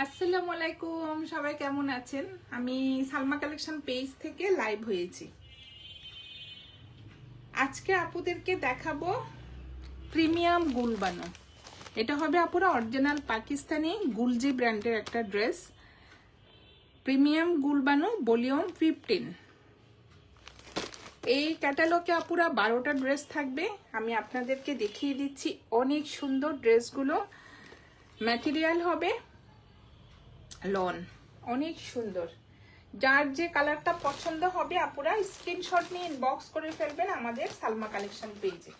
আসসালামু আলাইকুম, সবাই কেমন আছেন? আমি সালমা কালেকশন পেজ থেকে লাইভ হয়েছি। আজকে আপুদেরকে দেখাবো প্রিমিয়াম গুলবানো। এটা হবে আপুরা অরিজিনাল পাকিস্তানি গুলজি ব্র্যান্ডের একটা ড্রেস। Premium গুলবানো volume 15। এই ক্যাটালগে আপুরা 12টা ড্রেস থাকবে। আমি আপনাদেরকে দেখিয়ে দিচ্ছি। অনেক সুন্দর ড্রেসগুলো। ম্যাটেরিয়াল হবে লন, অনেক সুন্দর। যার যে কালারটা পছন্দ হবে আপুরা স্ক্রিনশট নিয়ে ইনবক্স করে ফেলবেন আমাদের সালমা কালেকশন পেজে।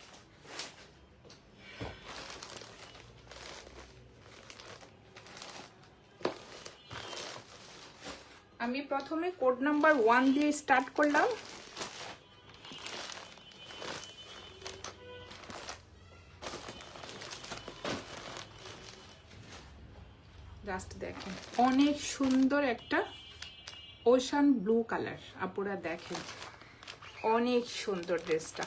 আমি প্রথমে কোড নাম্বার 1 দিয়ে স্টার্ট করলাম। জাস্ট দেখেন, অনেক সুন্দর একটা ওশান ব্লু কালার। আপুরা দেখেন, অনেক সুন্দর ড্রেসটা।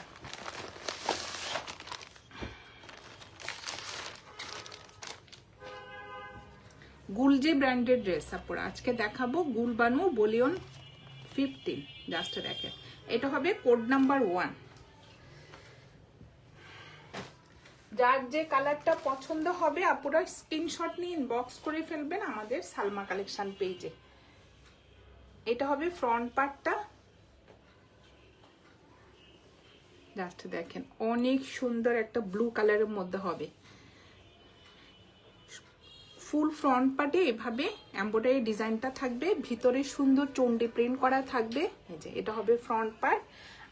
গুলজি ব্র্যান্ডের ড্রেস আপুরা আজকে দেখাবো। গুলবানো ভলিউম 15। জাস্ট দেখেন, এটা হবে কোড নাম্বার 1। যার যে কালারটা পছন্দ হবে আপুরা স্ক্রিনশট নিয়ে ইনবক্স করে ফেলবেন আমাদের সালমা কালেকশন পেজে। এটা হবে ফ্রন্ট পার্টটা। জাস্ট দেখেন, অনেক সুন্দর একটা ব্লু কালারের মধ্যে হবে। ফুল ফ্রন্ট পার্টে এভাবে এমব্রয়ডারি ডিজাইনটা থাকবে, ভিতরে সুন্দর চন্ডি প্রিন্ট করা থাকবে। এই যে এটা হবে ফ্রন্ট পার্ট,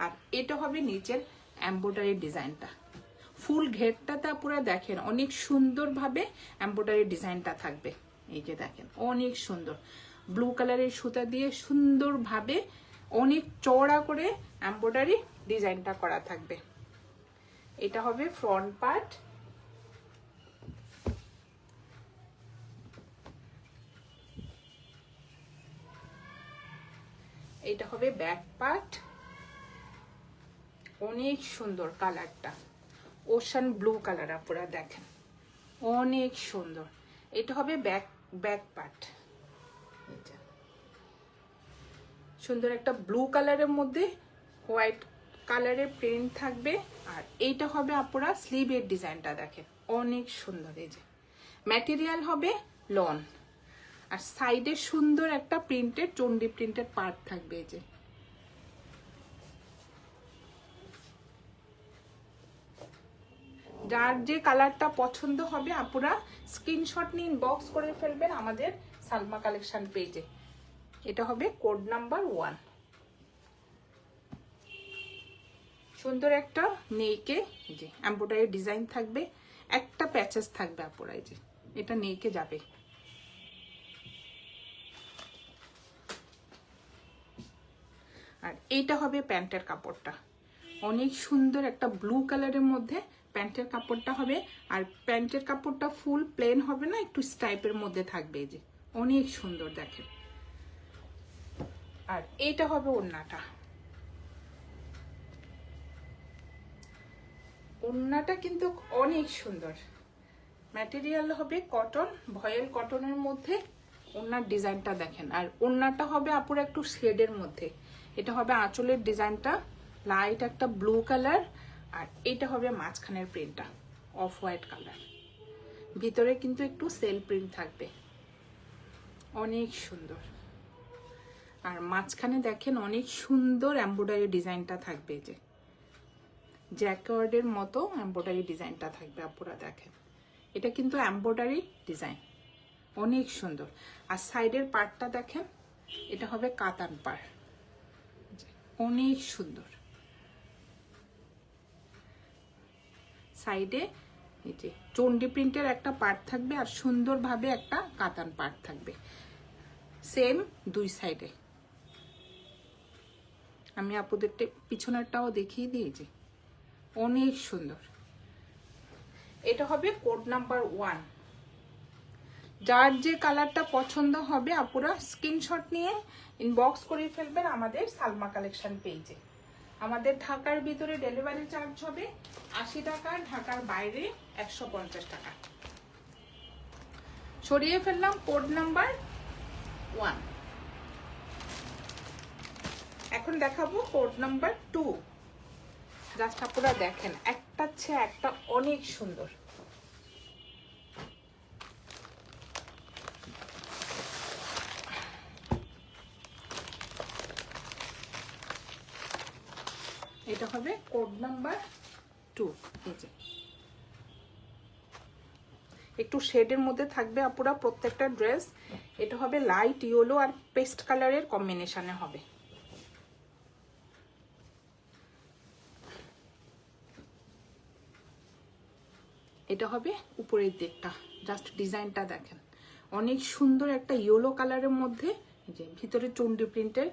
আর এটা হবে নিচের এমব্রয়ডারি ডিজাইনটা। ফুল ঘেরটাতে পুরো দেখেন অনেক সুন্দরভাবে এমব্রয়ডারি ডিজাইনটা থাকবে। এই যে দেখেন, অনেক সুন্দর ব্লু কালারের সুতা দিয়ে সুন্দরভাবে অনেক চওড়া করে এমব্রয়ডারি ডিজাইনটা করা থাকবে। এটা হবে ফ্রন্ট পার্ট। এটা হবে ব্যাক পার্ট। অনেক সুন্দর কালারটা, ওশান ব্লু কালার আপনারা দেখেন, অনেক সুন্দর। এটা হবে ব্যাক পার্ট। সুন্দর একটা ব্লু কালারের মধ্যে হোয়াইট কালারের প্রিন্ট থাকবে। আর এইটা হবে আপনারা স্লিভের ডিজাইনটা দেখেন, অনেক সুন্দর। এই যে ম্যাটেরিয়াল হবে লন, আর সাইডে সুন্দর একটা প্রিন্টেড চন্ডি প্রিন্টেড পার্ট থাকবে। এই যে যার যে কালারটা পছন্দ হবে আপুরা স্ক্রিনশট নিয়ে ইনবক্স করে ফেলবেন আমাদের সালমা কালেকশন পেজে। এটা হবে কোড নাম্বার 1। সুন্দর একটা নেকে যে এমব্রয়ডারি ডিজাইন থাকবে, একটা প্যাচেস থাকবে আপুরা। এই যে এটা নেকে যাবে। আর এইটা হবে প্যান্টের কাপড়টা, অনেক সুন্দর একটা ব্লু কালারের মধ্যে প্যান্টের কাপড়টা হবে। আর প্যান্টের কাপড়টা ফুল প্লেন হবে না, একটু স্টাইপের মধ্যে থাকবে। এই যে অনেক সুন্দর দেখেন। আর এইটা হবে ওড়নাটা। ওড়নাটা কিন্তু অনেক সুন্দর। ম্যাটেরিয়াল হবে কটন, ভয়েল কটনের মধ্যে ওড়নার ডিজাইনটা দেখেন। আর ওড়নাটা হবে আপুরা একটু শেডের মধ্যে। এটা হবে আঁচলের ডিজাইনটা লাইট একটা ব্লু কালার, আর এটা হবে মাঝখানের প্রিন্টটা অফ হোয়াইট কালার। ভিতরে কিন্তু একটু সেল প্রিন্ট থাকবে, অনেক সুন্দর। আর মাঝখানে দেখেন অনেক সুন্দর এমব্রয়ডারি ডিজাইনটা থাকবে। যে জ্যাকওয়ার্ডের মতো এমব্রয়ডারি ডিজাইনটা থাকবে আপুরা দেখেন, এটা কিন্তু এমব্রয়ডারি ডিজাইন, অনেক সুন্দর। আর সাইডের পার্টটা দেখেন, এটা হবে কাতান পাড়, অনেক সুন্দর। সাইডে এই যে চন্ডি প্রিন্টের একটা পার্ট থাকবে, আর সুন্দরভাবে একটা কাতান পার্ট থাকবে সেম দুই সাইডে। আমি আপুদের পিছনেরটাও দেখিয়ে দিয়েছি, অনেক সুন্দর। এটা হবে কোড নাম্বার 1। যার যে কালারটা পছন্দ হবে আপুরা স্ক্রিনশট নিয়ে ইনবক্স করে ফেলবেন আমাদের সালমা কালেকশন পেজে। আমাদের ঢাকার ভিতরে ডেলিভারি চার্জ হবে 80 টাকা, ঢাকার বাইরে 150 টাকা। সরিয়ে ফেললাম কোড নাম্বার 1। এখন দেখাবো কোড নাম্বার 2। জাস্ট আপনারা দেখেন, একটা চেয়ে একটা অনেক সুন্দর। এটা হবে কোড নাম্বার 2। এই যে একটু শেডের মধ্যে থাকবে আপুরা প্রত্যেকটা ড্রেস। এটা হবে লাইট ইয়েলো আর পেস্ট কালারের কম্বিনেশনে হবে। এটা হবে উপরের দিকটা, জাস্ট ডিজাইনটা দেখেন, অনেক সুন্দর একটা ইয়েলো কালারের মধ্যে যে ভিতরে চন্ডি প্রিন্টের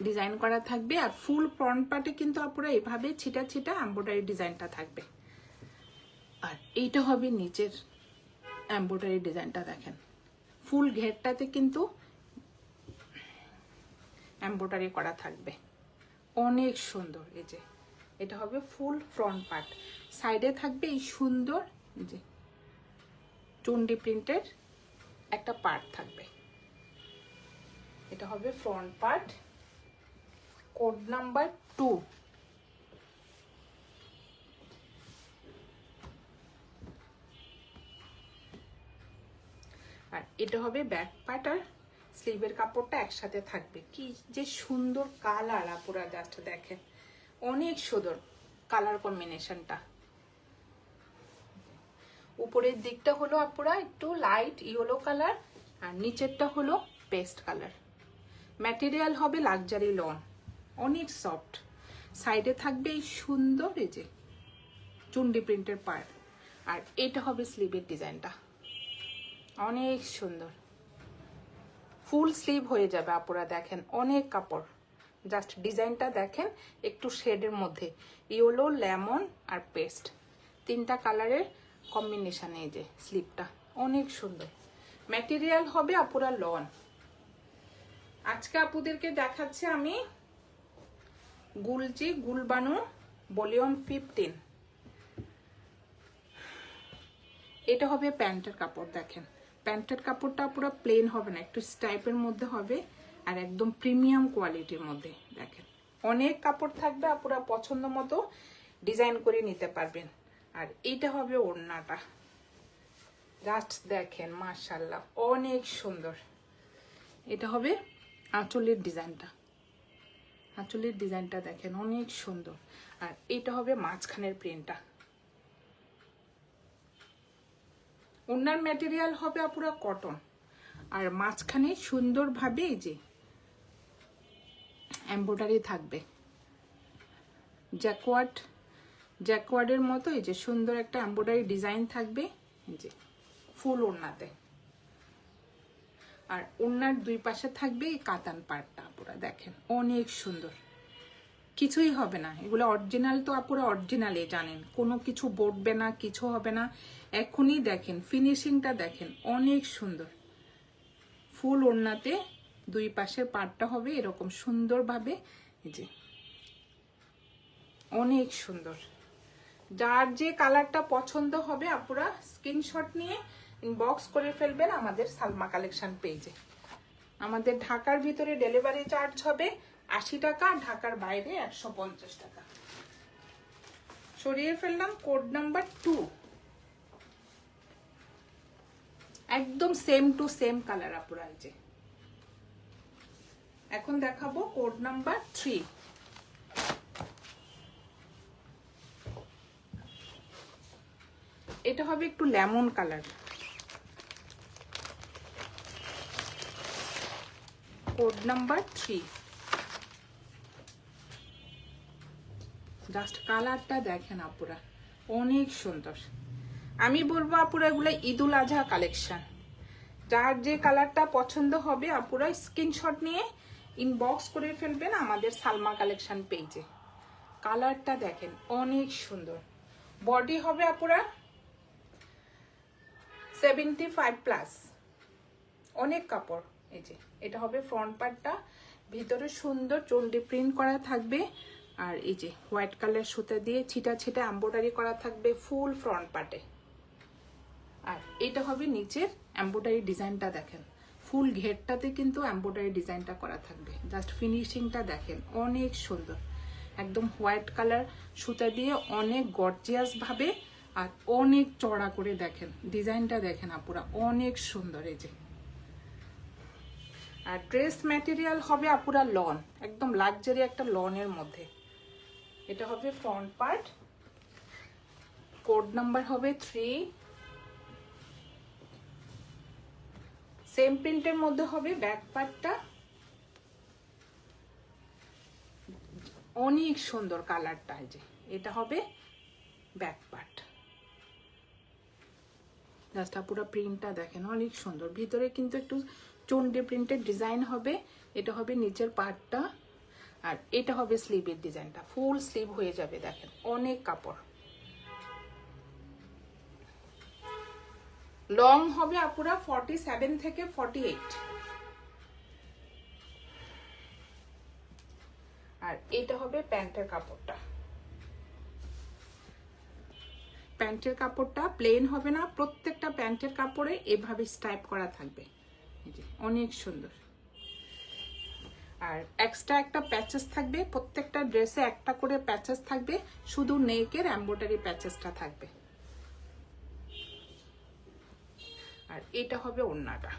ডিজাইন করা থাকবে। আর ফুল ফ্রন্ট পার্টে কিন্তু আপুরা এভাবে ছিটা ছিটা এমব্রয়ডারি ডিজাইনটা থাকবে। আর এইটা হবে নিচের এমব্রয়ডারি ডিজাইনটা দেখেন, ফুল ঘেরটাতে কিন্তু এমব্রয়ডারি করা থাকবে, অনেক সুন্দর। এই যে এটা হবে ফুল ফ্রন্ট পার্ট, সাইডে থাকবে এই সুন্দর যে চন্ডি প্রিন্টের একটা পার্ট থাকবে। এটা হবে ফ্রন্ট পার্ট, কোড নাম্বার 2। আর এটা হবে ব্যাক পার্ট আর স্লিভের কাপড়টা একসাথে থাকবে। কি যে সুন্দর কালার আপুরা, জাস্ট দেখেন, অনেক সুন্দর কালার কম্বিনেশনটা। উপরের দিকটা হলো আপুরা একটু লাইট ইয়েলো কালার আর নিচেরটা হলো পেস্ট কালার। ম্যাটেরিয়াল হবে লাক্সারি লন, অনেক সফট। সাইডে থাকবে এই সুন্দর এই যে চুন্ডি প্রিন্টের পার্ট। আর এটা হবে স্লিভের ডিজাইনটা, অনেক সুন্দর, ফুল স্লিভ হয়ে যাবে আপুরা। দেখেন অনেক কাপড়, জাস্ট ডিজাইনটা দেখেন, একটু শেডের মধ্যে ইয়েলো, লেমন আর পেস্ট, তিনটা কালারের কম্বিনেশনে এই যে স্লিভটা, অনেক সুন্দর। ম্যাটেরিয়াল হবে আপুরা লন। আজকে আপুদেরকে দেখাচ্ছি আমি গুলজি গুলবানু ভলিউম 15। এটা হবে প্যান্টের কাপড়। দেখেন প্যান্টের কাপড়টা পুরো প্লেন হবে না, একটু স্টাইপের মধ্যে হবে আর একদম প্রিমিয়াম কোয়ালিটির মধ্যে। দেখেন অনেক কাপড় থাকবে, আপুরা পছন্দ মতো ডিজাইন করে নিতে পারবেন। আর এইটা হবে ওড়নাটা, জাস্ট দেখেন মাশাআল্লাহ অনেক সুন্দর। এটা হবে আঁচলের ডিজাইনটা, আঁচলের ডিজাইনটা দেখেন অনেক সুন্দর। আর এটা হবে মাঝখানের প্রিন্টটা। ওড়নার ম্যাটেরিয়াল হবে পুরো কটন আর মাঝখানে সুন্দরভাবে এই যে এমব্রয়ডারি থাকবে, জ্যাকওয়ার্ডের মতো এই যে সুন্দর একটা এমব্রয়ডারি ডিজাইন থাকবে এই যে ফুল ওড়নাতে। আর ওড়নার দুই পাশে থাকবে এই কাতান পাড়টা। আপুরা দেখেন অনেক সুন্দর, কিছুই হবে না, এগুলো অরিজিনাল তো আপুরা অরিজিনালে জানেন, কোনো কিছু বটবে না, কিছু হবে না। এখনই দেখেন ফিনিশিংটা দেখেন অনেক সুন্দর। ফুল ওড়নাতে দুই পাশের পাড়টা হবে এরকম সুন্দরভাবে এই যে, অনেক সুন্দর। যার যে কালারটা পছন্দ হবে আপুরা স্ক্রিনশট নিয়ে ইনবক্স করে ফেলবেন আমাদের সালমা কালেকশন পেজে। আমাদের ঢাকার ভিতরে ডেলিভারি চার্জ হবে 80 টাকা, ঢাকার বাইরে 150 টাকা। সরিয়ে ফেললাম কোড নাম্বার 2, একদম সেম টু সেম কালার আপুরা এই যে। এখন দেখাবো কোড নাম্বার 3। এটা হবে একটু lemon colour, code number 3। Just কালারটা দেখেন আপুরা অনেক সুন্দর। আমি বলবো আপুরা এগুলো ঈদুল আজহা কালেকশন। যার যে কালারটা পছন্দ হবে আপুরা স্ক্রিনশট নিয়ে ইনবক্স করে ফেলবেন আমাদের সালমা কালেকশন পেজে। কালারটা দেখেন অনেক সুন্দর। বডি হবে আপুরা 75+, অনেক কাপড় এই যে। এটা হবে ফ্রন্ট পার্টটা, ভিতরে সুন্দর চন্ডি প্রিন্ট করা থাকবে আর এই যে হোয়াইট কালার সুতা দিয়ে ছিটা ছিটা এমব্রয়ডারি করা থাকবে ফুল ফ্রন্ট পার্টে। আর এটা হবে নিচের এমব্রয়ডারি ডিজাইনটা দেখেন, ফুল ঘেরটাতে কিন্তু এমব্রয়ডারি ডিজাইনটা করা থাকবে। জাস্ট ফিনিশিংটা দেখেন, অনেক সুন্দর, একদম হোয়াইট কালার সুতা দিয়ে অনেক গর্জিয়াস ভাবে আর অনেক চড়া করে দেখেন ডিজাইনটা দেখেন আপুরা, অনেক সুন্দর। এই যে আর ড্রেস ম্যাটেরিয়াল হবে আপুরা লন, একদম লাক্সারি একটা লনের মধ্যে। এটা হবে ফ্রন্ট পার্ট, কোড নাম্বার হবে 3, সেম প্রিন্টের মধ্যে হবে ব্যাক পার্টটা। অনেক সুন্দর কালারটা। এই যে এটা হবে ব্যাক পার্ট, জাস্ট পুরো প্রিন্টটা দেখেন অনেক সুন্দর। ভিতরে কিন্তু একটু চন্ডি প্রিন্টের ডিজাইন হবে। এটা হবে নিচের পার্টটা, আর এটা হবে স্লিভের ডিজাইনটা, ফুল স্লিভ হয়ে যাবে দেখেন, অনেক কাপড়। লং হবে আপুরা 47 থেকে 48, আর এটা হবে প্যান্টের কাপড়টা। প্যান্টের কাপড়টা প্লেন হবে না, প্রত্যেকটা প্যান্টের কাপড়ে এভাবে স্টাইপ করা থাকবে। অনেক সুন্দর। আর এক্সট্রা একটা প্যাচেস থাকবে, প্রত্যেকটা ড্রেসে একটা করে প্যাচেস থাকবে, শুধু নেকের এমব্রয়ডারি প্যাচেসটা থাকবে। আর এটা হবে ওড়নাটা।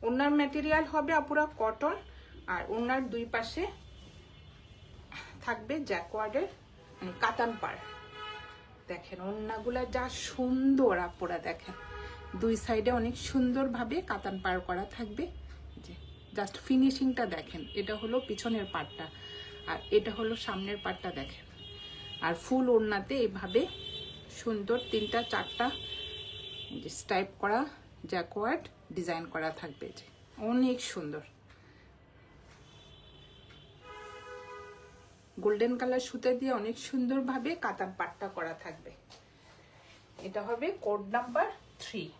ওড়নার ম্যাটেরিয়াল হবে আপুরা কটন, আর ওড়নার দুই পাশে থাকবে জ্যাকওয়ার্ডের কাতান পাড়। দেখেন ওড়নাগুলা যা সুন্দর আপুরা, দেখেন দুই সাইডে অনেক সুন্দরভাবে কাতান পাড় করা থাকবে। যে জাস্ট ফিনিশিংটা দেখেন, এটা হলো পিছনের পার্টটা আর এটা হলো সামনের পার্টটা দেখেন। আর ফুল ওড়নাতে এভাবে সুন্দর 3টা 4টা স্টাইপ করা জ্যাকওয়ার্ড ডিজাইন করা থাকবে। যে অনেক সুন্দর, গোল্ডেন কালার সুতা দিয়ে অনেক সুন্দরভাবে কাতান পাট্টা করা থাকবে। এটা হবে কোড নাম্বার 3,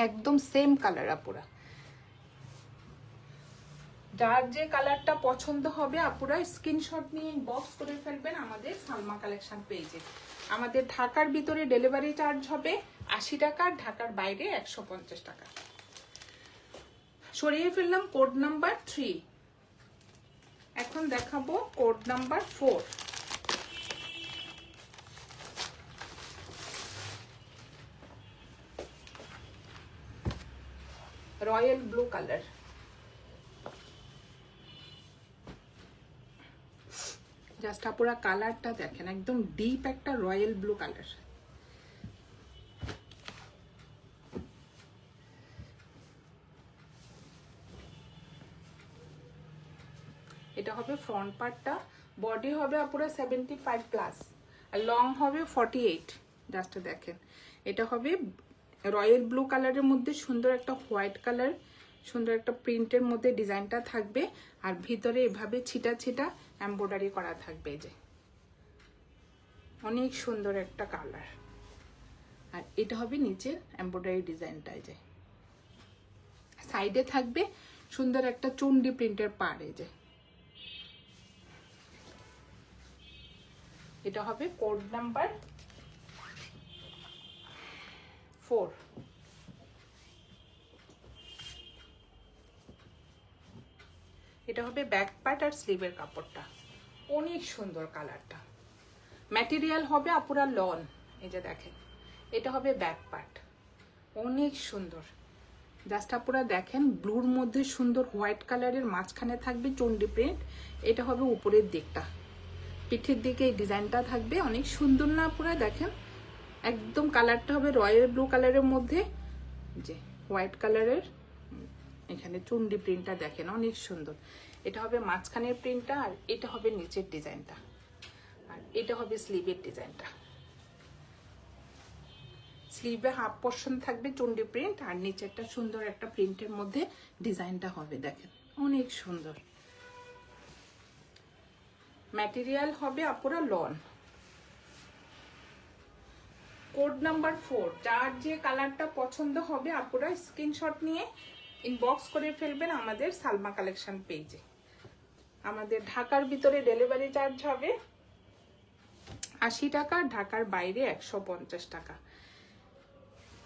একদম সেম কালার আপুরা। যার যে কালারটা পছন্দ হবে আপুরা স্ক্রিনশট নিয়ে ইনবক্স করে ফেলবেন আমাদের সালমা কালেকশন পেজে। আমাদের ঢাকার ভিতরে ডেলিভারি চার্জ হবে 80 টাকা, ঢাকার বাইরে 150 টাকা। সরিয়ে ফেললাম কোড নাম্বার 3, এখন দেখাবো code number 4। Royal blue colour, just আপুরা কালারটা দেখেন, একদম ডিপ একটা রয়্যাল ব্লু কালার। এটা হবে ফ্রন্ট পার্টটা, বডি হবে আপুরা 75 প্লাস আর লং হবে 48। জাস্ট দেখেন এটা হবে রয়্যাল ব্লু কালারের মধ্যে সুন্দর একটা হোয়াইট কালার, সুন্দর একটা প্রিন্টের মধ্যে ডিজাইনটা থাকবে, আর ভিতরে এভাবে ছিটা ছিটা এমব্রয়ডারি করা থাকবে। যে অনেক সুন্দর একটা কালার। আর এটা হবে নিচের এমব্রয়ডারি ডিজাইনটা। যে সাইডে থাকবে সুন্দর একটা চুন্ডি প্রিন্টের পাড়। যে এটা হবে কোড নাম্বার 4। এটা হবে ব্যাক পার্ট আর স্লিভের কাপড়টা, অনেক সুন্দর কালারটা। ম্যাটেরিয়াল হবে আপুরা লন। এই যে দেখেন এটা হবে ব্যাক পার্ট, অনেক সুন্দর। জাস্ট আপুরা দেখেন ব্লুর মধ্যে সুন্দর হোয়াইট কালারের মাঝখানে থাকবে চন্ডি প্রিন্ট। এটা হবে উপরের দিকটা, পিঠের দিকে এই ডিজাইনটা থাকবে, অনেক সুন্দর না আপুরা? দেখেন একদম কালারটা হবে রয়্যাল ব্লু কালারের মধ্যে, যে হোয়াইট কালারের এখানে চুন্ডি প্রিন্টটা দেখেন অনেক সুন্দর। এটা হবে মাঝখানের প্রিন্টটা, আর এটা হবে নিচের ডিজাইনটা, আর এটা হবে স্লিভের ডিজাইনটা। স্লিভে হাফ পোর্শন থাকবে চুন্ডি প্রিন্ট, আর নিচেরটা সুন্দর একটা প্রিন্টের মধ্যে ডিজাইনটা হবে। দেখেন অনেক সুন্দর। ম্যাটেরিয়াল হবে আপুরা লন। কোড নাম্বার 4, যার যে কালারটা পছন্দ হবে আপুরা স্ক্রিনশট নিয়ে ইনবক্স করে ফেলবেন আমাদের সালমা কালেকশন পেজে। আমাদের ঢাকার ভিতরে ডেলিভারি চার্জ হবে 80 টাকা, ঢাকার বাইরে 150 টাকা।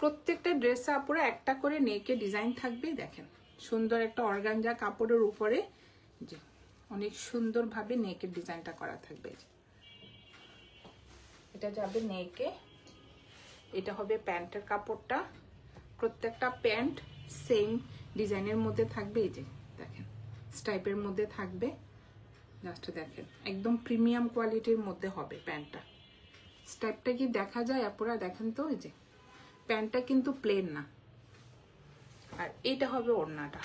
প্রত্যেকটা ড্রেসে আপুরা একটা করে নেকে ডিজাইন থাকবে। দেখেন সুন্দর একটা অর্গানজা কাপড়ের উপরে যে অনেক সুন্দরভাবে নেকের ডিজাইনটা করা থাকবে। এটা যাবে নেকে, এটা হবে প্যান্টের কাপড়টা। প্রত্যেকটা প্যান্ট সেম ডিজাইনের মধ্যে থাকবে। এই যে দেখেন স্টাইপের মধ্যে থাকবে। জাস্ট দেখেন একদম প্রিমিয়াম কোয়ালিটির মধ্যে হবে প্যান্টটা। স্টাইপটা কি দেখা যায় আপুরা? দেখেন তো, এই যে প্যান্টটা কিন্তু প্লেন না। আর এটা হবে ওড়নাটা।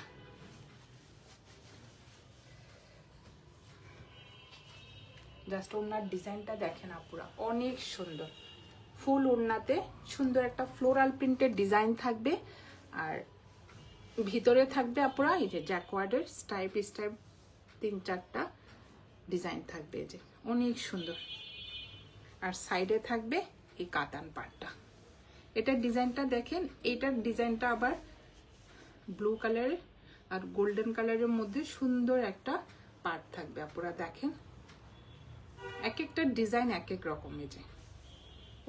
জাস্ট ওড়নার ডিজাইনটা দেখেন আপুরা, অনেক সুন্দর। ফুল ওড়নাতে সুন্দর একটা ফ্লোরাল প্রিন্টের ডিজাইন থাকবে। আর ভিতরে থাকবে আপুরা এই যে জ্যাকওয়ার্ডের স্টাইপ 3-4টা ডিজাইন থাকবে। এই যে অনেক সুন্দর। আর সাইডে থাকবে এই কাতান পাটটা। এটার ডিজাইনটা দেখেন, এইটার ডিজাইনটা আবার ব্লু কালারের আর গোল্ডেন কালারের মধ্যে সুন্দর একটা পাট থাকবে আপুরা। দেখেন এক একটা ডিজাইন এক এক রকম। এই যে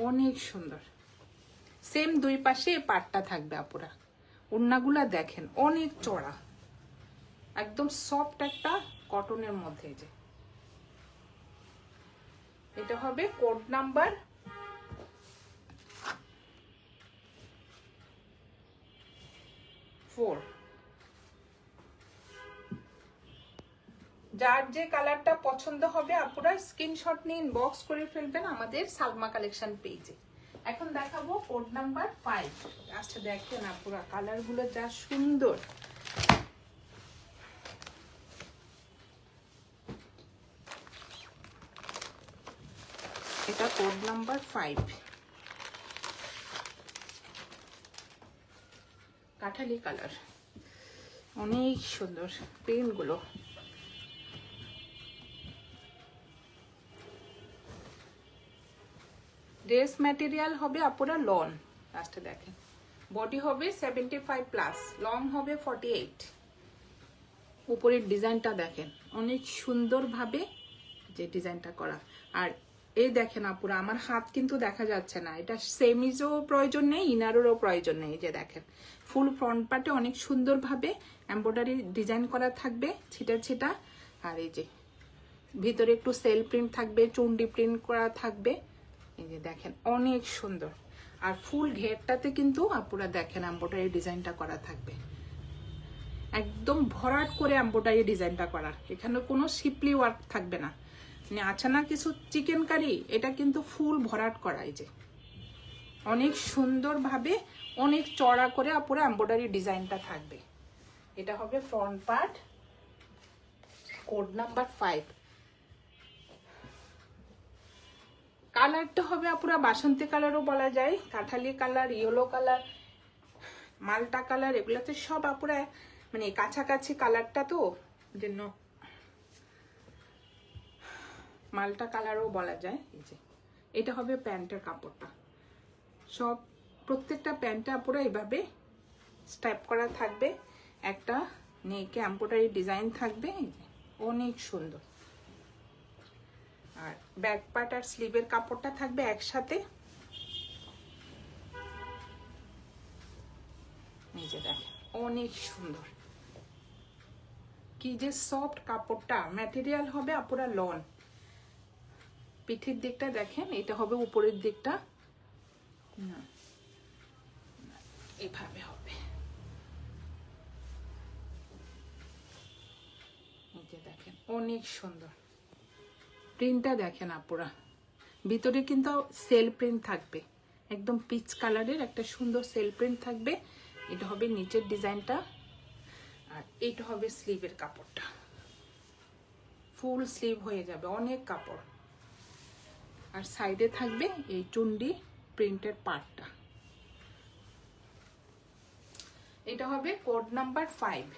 অনেক সুন্দর। সেম দুই পাশে পাটটা থাকবে আপুরা। ওড়নাগুলা দেখেন অনেক চড়া, একদম সফট একটা কটনের মধ্যে। যে এটা হবে কোড নাম্বার 4। যার যে কালারটা পছন্দ হবে আপুরা স্ক্রিনশট নিয়ে ইনবক্স করে ফেলবেন আমাদের সালমা কালেকশন পেজে। এখন দেখাবো কোড নাম্বার 5। আচ্ছা দেখেন আপুরা কালারগুলো যা সুন্দর। এটা কোড নাম্বার 5, কাঠালি কালার, অনেক সুন্দর প্রিন্টগুলো। ড্রেস ম্যাটেরিয়াল হবে আপুরা লন। লাস্টে দেখেন বডি হবে 75+, লং হবে 48। উপরের ডিজাইনটা দেখেন অনেক সুন্দরভাবে যে ডিজাইনটা করা। আর এই দেখেন আপুরা আমার হাত কিন্তু দেখা যাচ্ছে না। এটা সেমিজও প্রয়োজন নেই, ইনারেরও প্রয়োজন নেই। যে দেখেন ফুল ফ্রন্ট পার্টে অনেক সুন্দরভাবে এমব্রয়ডারি ডিজাইন করা থাকবে ছিটা ছিটা। আর এই যে ভিতরে একটু সেল প্রিন্ট থাকবে, চুন্ডি প্রিন্ট করা থাকবে। এই যে দেখেন অনেক সুন্দর। আর ফুল ঘেরটাতে কিন্তু আপুরা দেখেন এমব্রয়ডারি ডিজাইনটা করা থাকবে, একদম ভরাট করে এমব্রয়ডারি ডিজাইনটা করা। এখানে কোনো শিপলি ওয়ার্ক থাকবে না। মানে আছে না কিছু চিকেন কারি, এটা কিন্তু ফুল ভরাট করা। এই যে অনেক সুন্দরভাবে অনেক চড়া করে আপুরা এমব্রয়ডারি ডিজাইনটা থাকবে। এটা হবে ফ্রন্ট পার্ট, কোড নাম্বার 5। কালারটা হবে আপুরা বাসন্তী কালারও বলা যায়, কাঠালি কালার, ইয়েলো কালার, মাল্টা কালার, এগুলাতে সব আপুরা মানে কাছাকাছি কালারটা তো জন্য মাল্টা কালারও বলা যায়। এই যে এটা হবে প্যান্টের কাপড়টা। সব প্রত্যেকটা প্যান্টে আপুরা এইভাবে স্টাইপ করা থাকবে। একটা নেকে এমব্রয়ডারি ডিজাইন থাকবে। এই যে অনেক সুন্দর। আর ব্যাক পার্ট আর স্লিভের কাপড়টা থাকবে একসাথে। এই যে দেখেন অনেক সুন্দর, কি যে সফট কাপড়টা। ম্যাটেরিয়াল হবে আপুরা লন। পিঠের দিকটা দেখেন, এটা হবে উপরের দিকটা, এইভাবে হবে। এই যে দেখেন অনেক সুন্দর প্রিন্টটা দেখেন আপুরা। ভিতরে কিন্তু সেল প্রিন্ট থাকবে, একদম পিচ কালারের একটা সুন্দর সেল প্রিন্ট থাকবে। এটা হবে নিচের ডিজাইনটা। আর এটা হবে স্লিভের কাপড়টা, ফুল স্লিভ হয়ে যাবে, অনেক কাপড়। আর সাইডে থাকবে এই চুন্ডি প্রিন্টের পার্টটা। এটা হবে কোড নাম্বার 5।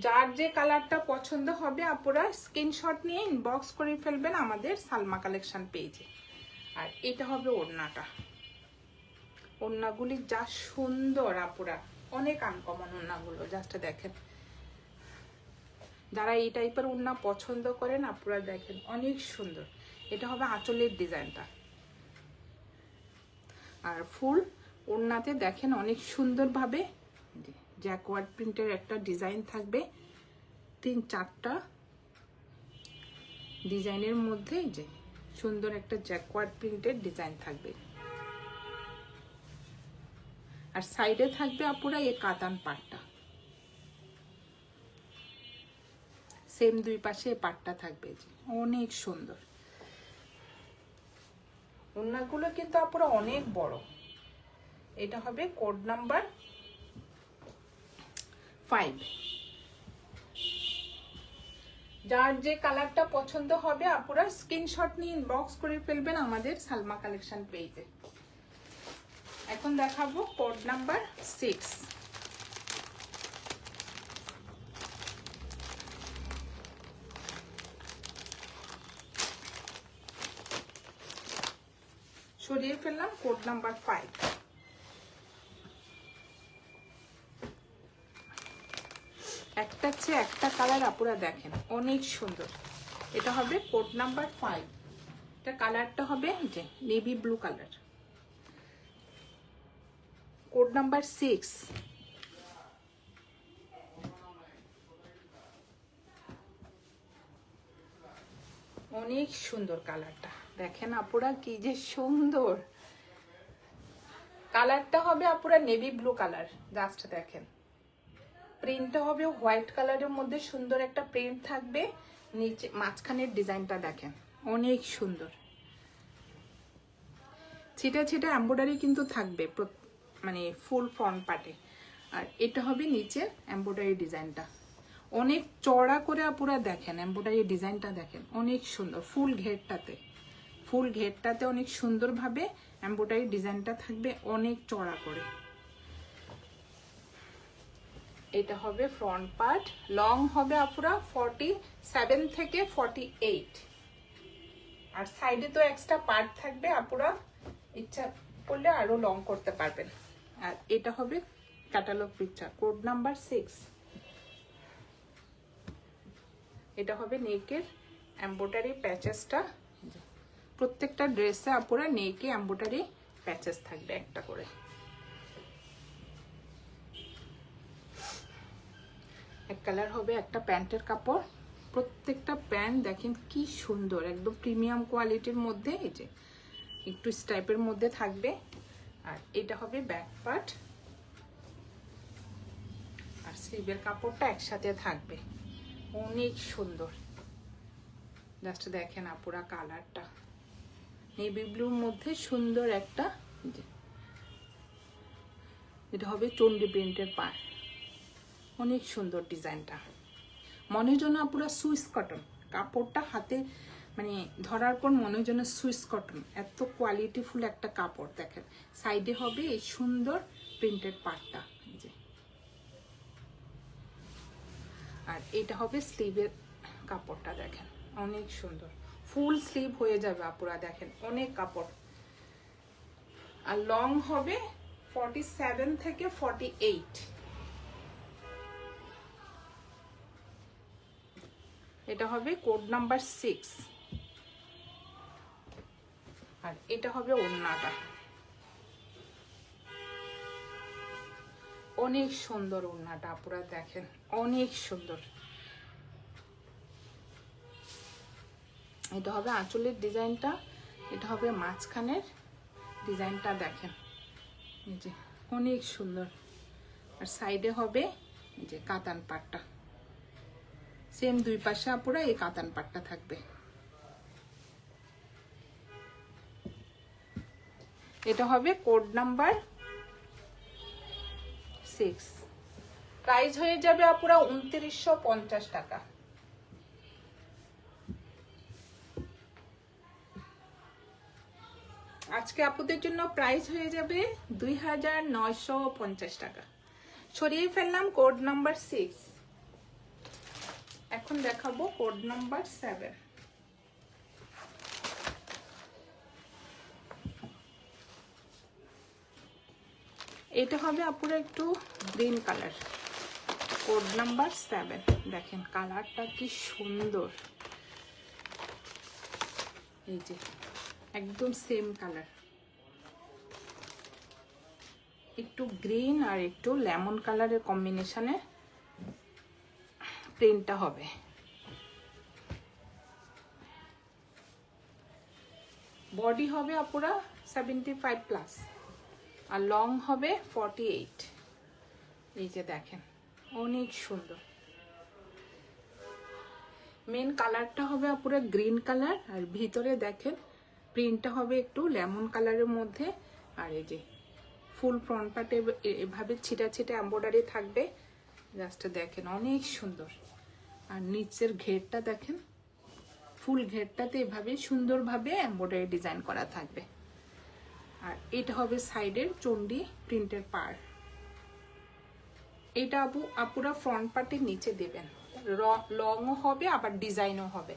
যার যে কালারটা পছন্দ হবে আপুরা স্ক্রিনশট নিয়ে ইনবক্স করে ফেলবেন আমাদের সালমা কালেকশন পেজে। আর এটা হবে ওড়নাটা। ওড়নাগুলি যা সুন্দর আপুরা, অনেক আনকমন ওড়নাগুলো। জাস্ট দেখেন, যারা এই টাইপের ওড়না পছন্দ করেন আপুরা দেখেন অনেক সুন্দর। এটা হবে আঁচলের ডিজাইনটা। আর ফুল ওড়নাতে দেখেন অনেক সুন্দরভাবে জ্যাকওয়ার্ড প্রিন্টের একটা ডিজাইন থাকবে, 3-4টা ডিজাইনের মধ্যে যে সুন্দর একটা জ্যাকওয়ার্ড প্রিন্টের ডিজাইন থাকবে। আর সাইডে থাকবে আপুরা এই কাতান পাটটা, সেম দুই পাশে পাটটা থাকবে, যে অনেক সুন্দর। ওড়নাগুলো কিন্তু আপুরা অনেক বড়। এটা হবে কোড নাম্বার 5। যার যে কালারটা পছন্দ হবে আপুরা স্ক্রিনশট নিয়ে ইনবক্স করে ফেলবেন আমাদের সালমা কালেকশন পেজে। এখন দেখাবো কোড নাম্বার 6। সরিয়ে ফেললাম কোড নাম্বার 5। একটা চেয়ে একটা কালার আপুরা দেখেন অনেক সুন্দর। এটা হবে কোড নাম্বার 5। এটা কালারটা হবে যে navy blue colour. Code number 6। অনেক সুন্দর কালারটা দেখেন আপুরা, কি যে সুন্দর কালারটা হবে আপুরা নেভি ব্লু কালার। জাস্ট দেখেন প্রিন্টটা হবে হোয়াইট কালারের মধ্যে, সুন্দর একটা প্রিন্ট থাকবে। নিচে মাঝখানের ডিজাইনটা দেখেন অনেক সুন্দর, ছিটা ছিটা এমব্রয়ডারি কিন্তু থাকবে মানে ফুল ফ্রন্ট পার্টে। আর এটা হবে নিচের এমব্রয়ডারি ডিজাইনটা, অনেক চড়া করে আপুরা দেখেন এমব্রয়ডারি ডিজাইনটা দেখেন অনেক সুন্দর। ফুল ঘেরটাতে অনেক সুন্দরভাবে এমব্রয়ডারি ডিজাইনটা থাকবে অনেক চড়া করে। এটা হবে ফ্রন্ট পার্ট, লং হবে আপুরা 47 থেকে 48। আর সাইডে তো এক্সট্রা পার্ট থাকবে, আপুরা ইচ্ছা করলে আরো লং করতে পারবেন। আর এটা হবে ক্যাটালগ পিকচার কোড নাম্বার 6। এটা হবে নেকের এমব্রয়ডারি প্যাচেসটা, প্রত্যেকটা ড্রেসে আপুরা নেকে এমব্রয়ডারি প্যাচেস থাকবে একটা করে। এক কালার হবে একটা প্যান্টের কাপড়, প্রত্যেকটা প্যান্ট দেখেন কি সুন্দর, একদম প্রিমিয়াম কোয়ালিটির মধ্যে, এই যে একটু স্টাইপের মধ্যে থাকবে। আর এটা হবে ব্যাক পার্ট, আর স্লিভের কাপড়টা একসাথে থাকবে অনেক সুন্দর। জাস্ট দেখেন আপুরা কালারটা নেভি ব্লুর মধ্যে সুন্দর একটা, এটা হবে চন্ডী প্রিন্টের পার্ট, অনেক সুন্দর ডিজাইনটা। মনে যেন আপুরা সুইস কটন কাপড়টা, হাতে মানে ধরার পর মনে যেন সুইস কটন, এত কোয়ালিটিফুল একটা কাপড়। দেখেন সাইডে হবে এই সুন্দর প্রিন্টেড পার্টটা, আর এটা হবে স্লিভের কাপড়টা দেখেন অনেক সুন্দর, ফুল স্লিভ হয়ে যাবে আপুরা দেখেন অনেক কাপড়। আর লং হবে 47 থেকে 48। এটা হবে কোড নাম্বার 6। আর এটা হবে ওড়নাটা, অনেক সুন্দর ওড়নাটা আপুরা দেখেন অনেক সুন্দর। এটা হবে আঁচলের ডিজাইনটা, এটা হবে মাঝখানের ডিজাইনটা দেখেন এই যে অনেক সুন্দর। আর সাইডে হবে এই যে কাতান পাটটা, সেম দুই পাশে আপুরা এই কাতান পাটটা থাকবে। এটা হবে কোড নাম্বার 6। প্রাইস হয়ে যাবে আপুরা 2950 টাকা। আজকে আপুদের জন্য প্রাইস হয়ে যাবে 2950 টাকা। সরিয়ে ফেললাম কোড নাম্বার 6। এখন দেখাবো কোড নাম্বার 7। এটা হবে আপুরা একটু গ্রিন কালার, কোড নাম্বার 7। দেখেন কালারটা কি সুন্দর, এই যে একদম সেম কালার। একটু গ্রিন আর একটু লেমন কালারের কম্বিনেশনে প্রিন্টটা হবে। বডি হবে আপুরা 75+, আর লং হবে 48। এই যে দেখেন অনেক সুন্দর। মেন কালারটা হবে আপুরা গ্রিন কালার, আর ভিতরে দেখেন প্রিন্টটা হবে একটু লেমন কালারের মধ্যে। আর এই যে ফুল ফ্রন্ট পার্টে এভাবে ছিটা ছিটা এমব্রয়ডারি থাকবে। জাস্ট দেখেন অনেক সুন্দর। আর নিচের ঘেরটা দেখেন, ফুল ঘেরটাতে এভাবে সুন্দরভাবে এমব্রয়ডারি ডিজাইন করা থাকবে। আর এটা হবে সাইডের চন্ডি প্রিন্টের পার। এটা আপুরা ফ্রন্ট পার্টের নিচে দেবেন, লংও হবে আবার ডিজাইনও হবে।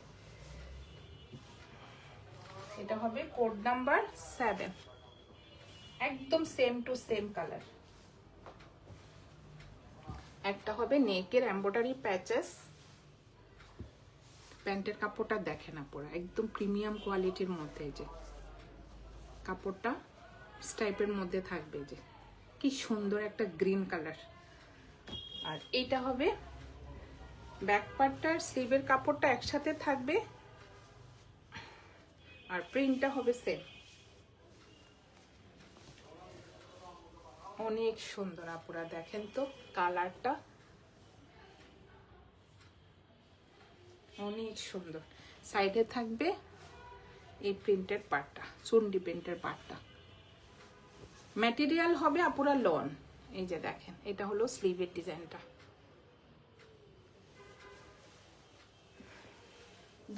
এটা হবে কোড নাম্বার 7, একদম সেম টু সেম কালার। একটা হবে নেকের এমব্রয়ডারি প্যাচেস। প্যান্টের কাপড়টা দেখেন আপুরা একদম প্রিমিয়াম কোয়ালিটির মধ্যে। যে কাপড়টা স্টাইপের মধ্যে থাকবে, যে কি সুন্দর একটা গ্রিন কালার। আর এইটা হবে ব্যাক পার্টটার স্লিভের কাপড়টা একসাথে থাকবে, আর প্রিন্টটা হবে সেম। অনেক সুন্দর আপুরা দেখেন তো কালারটা, অনেক সুন্দর। সাইডে থাকবে এই প্রিন্টের পার্টটা, চুন্ডি প্রিন্টের পার্টটা। ম্যাটেরিয়াল হবে আপুরা লন। এই যে দেখেন এটা হলো স্লিভের ডিজাইনটা।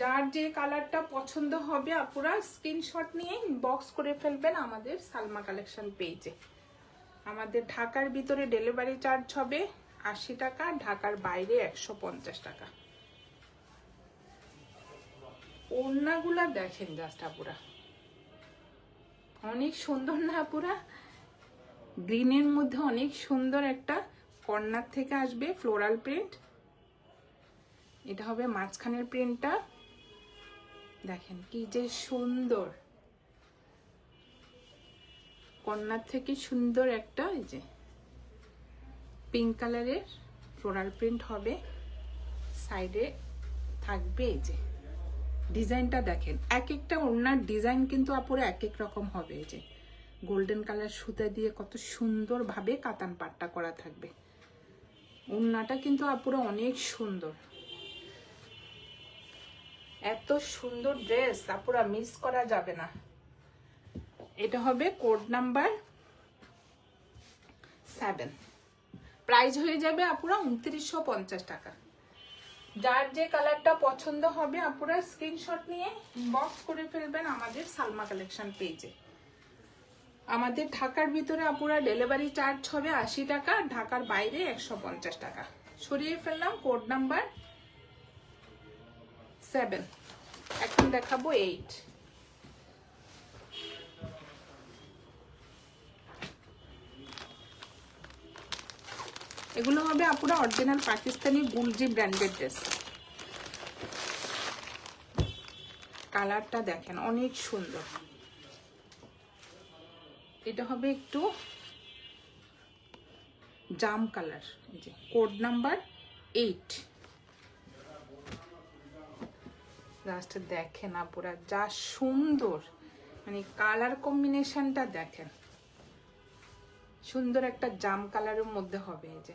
যার যে কালারটা পছন্দ হবে আপুরা স্ক্রিনশট নিয়ে ইনবক্স করে ফেলবেন আমাদের সালমা কালেকশন পেজে। আমাদের ঢাকার ভিতরে ডেলিভারি চার্জ হবে 80 টাকা, ঢাকার বাইরে 150 টাকা। ওড়নাগুলা দেখেন জাস্ট আপুরা অনেক সুন্দর না আপুরা? গ্রিনের মধ্যে অনেক সুন্দর একটা কর্নার থেকে আসবে ফ্লোরাল প্রিন্ট। এটা হবে মাঝখানের প্রিন্টটা, দেখেন কি যে সুন্দর। কর্নার থেকে সুন্দর একটা এই যে পিঙ্ক কালারের ফ্লোরাল প্রিন্ট হবে। সাইডে থাকবে এই যে ডিজাইনটা দেখেন, এক একটা ওড়নার ডিজাইন কিন্তু আপুরা এক এক রকম হবে। এই যে গোল্ডেন কালার সুতা দিয়ে কত সুন্দরভাবে কাতান পাট্টা করা থাকবে। ওড়নাটা কিন্তু আপুরা অনেক সুন্দর। এত সুন্দর ড্রেস আপুরা মিস করা যাবে না। এটা হবে কোড নাম্বার 7, প্রাইস হয়ে যাবে আপুরা 2950 টাকা। যার যে কালারটা পছন্দ হবে আপুরা স্ক্রিনশট নিয়ে ইনবক্স করে ফেলবেন আমাদের সালমা কালেকশন পেজে। আমাদের ঢাকার ভিতরে আপুরা ডেলিভারি চার্জ হবে 80 টাকা, ঢাকার বাইরে 150 টাকা। সরিয়ে ফেললাম কোড নাম্বার 7। এখন দেখাবো 8। এগুলো হবে আপুরা অরিজিনাল পাকিস্তানি গুলজি ব্র্যান্ডেড ড্রেস। কালারটা দেখেন অনেক সুন্দর। এটা হবে একটু জাম কালার। এই যে কোড নাম্বার 8। জাস্ট দেখেন আপুরা যা সুন্দর, মানে কালার কম্বিনেশনটা দেখেন, সুন্দর একটা জাম কালারের মধ্যে হবে। এই যে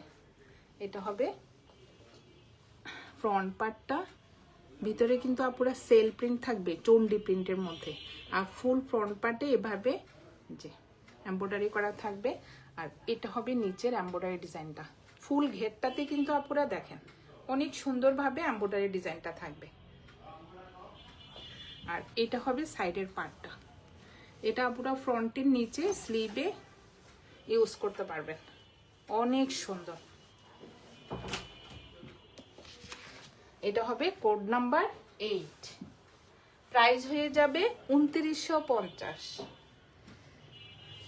এটা হবে ফ্রন্ট পার্টটা, ভিতরে কিন্তু আপুরা সেল প্রিন্ট থাকবে চন্ডি প্রিন্টের মধ্যে। আর ফুল ফ্রন্ট পার্টে এভাবে যে এমব্রয়ডারি করা থাকবে। আর এটা হবে নিচের এমব্রয়ডারি ডিজাইনটা। ফুল ঘেরটাতে কিন্তু আপুরা দেখেন অনেক সুন্দরভাবে এমব্রয়ডারি ডিজাইনটা থাকবে। আর এটা হবে সাইডের পার্টটা। এটা পুরো ফ্রন্টের নিচে স্লিভে ইউজ করতে পারবেন, অনেক সুন্দর। এটা হবে কোড নাম্বার 8, প্রাইস হয়ে যাবে 2950।